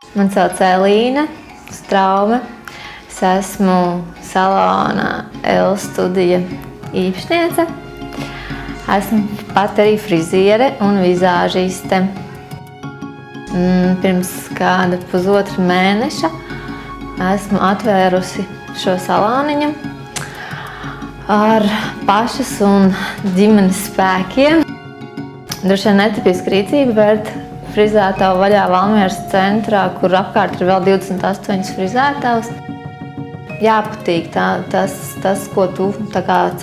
Man sauc Elīna Straume. Es esmu salona L-studija īpašniece. Esmu pat arī friziere un vizāžiste. Pirms kāda pusotra mēneša esmu atvērusi šo saloniņu ar pašas un ģimenes spēkiem. Droši vien netipiska rīcība vērt frizētavu vaļā Valmieras centrā, kur apkārt ir vēl 28 frizētavas. Jāpatīk tas, ko tu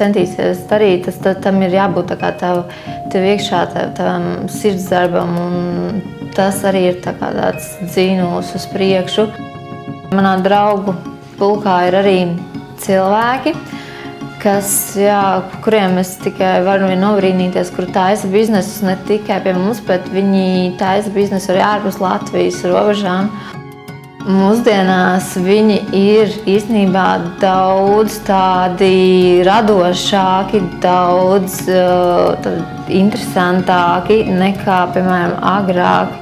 centīsies darīt, tam ir jābūt tev iekšā, tavam sirdsdarbam, un tas arī ir tāds dzīnulis uz priekšu. Manā draugu pulkā ir arī cilvēki, kuriem es tikai varu nobrīnīties, kur taisa biznesus ne tikai pie mums, bet viņi taisa biznesu arī ārpus Latvijas robežām. Mūsdienās viņi ir īstenībā daudz tādi radošāki, daudz interesantāki nekā, piemēram, agrāk.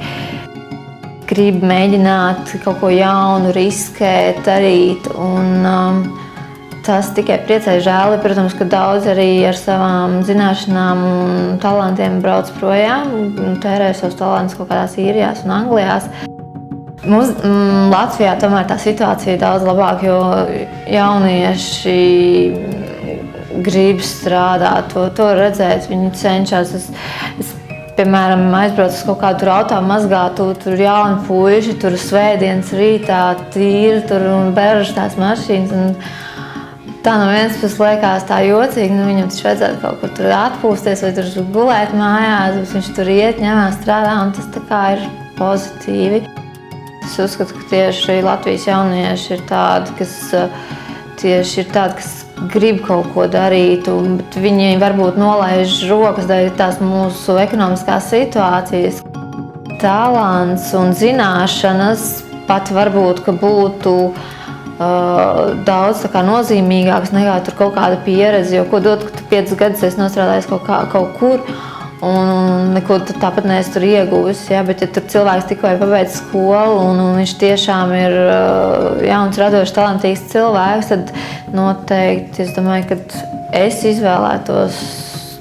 Grib mēģināt kaut ko jaunu, riskēt, darīt, un tas tikai priecē. Žēl, protams, ka daudz arī ar savām zināšanām un talantiem brauc projām, tērē savus talantus kaut kādās Īrijās un Anglijās. Mums Latvijā tomēr tā situācija ir daudz labāka, jo jaunieši grib strādāt, to redzēt, viņi cenšas. Es piemēram, aizbraucu uz kaut kādu automazgātu, tur jauni puiši, tur svētdienas rītā tīri, tur un beržas tās mašīnas. Un tā no vienas puses liekas tā jocīgi, viņam taču vajadzētu kaut kur tur atpūsties vai tur gulēt mājās, bet viņš tur iet, ņemās strādā, un tas tā kā ir pozitīvi. Es uzskatu, ka tieši Latvijas jaunieši ir tādi, kas grib kaut ko darīt, bet viņi varbūt nolaiž rokas dēļ tās mūsu ekonomiskās situācijas. Talants un zināšanas pat varbūt, ka būtu daudz nozīmīgāks nekā tur kaut kāda pieredze, jo ko dot, ka tu 5 gadus esi nostrādājis kaut kur, un neko tāpat neesi tur ieguvis, bet ja tur cilvēks tikko pabeidz skolu un viņš tiešām ir jauns, radošs, talantīgs cilvēks, tad noteikti es domāju, ka es izvēlētos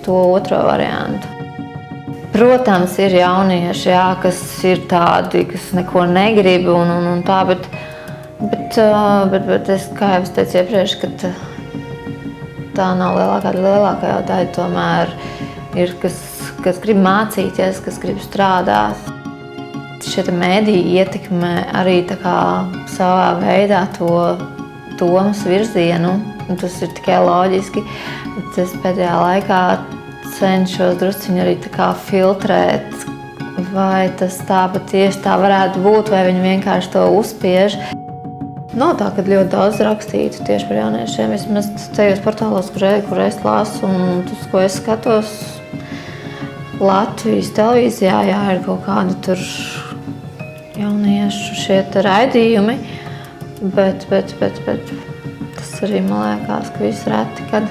to otro variantu. Protams, ir jaunieši, kas ir tādi, kas neko negrib un tā, bet es, kā jau es teicu iepriekš, ka tā nav lielākā daļa, tomēr ir, kas grib mācīties, kas grib strādāt. Šie mēdīji ietekmē arī savā veidā to domas virzienu, un tas ir tikai loģiski. Bet es pēdējā laikā cenšos drusciņi arī filtrēt, vai tas tā patieši tā varētu būt, vai viņi vienkārši to uzspiež. Nav tā, ka ļoti daudz rakstītu tieši par jauniešiem. Vismaz tajos portālos, kur es lasu un tas, ko es skatos, Latvijas televīzijā, ir kaut kādi tur jauniešu šie raidījumi, bet tas arī man liekas, ka viss reti, kad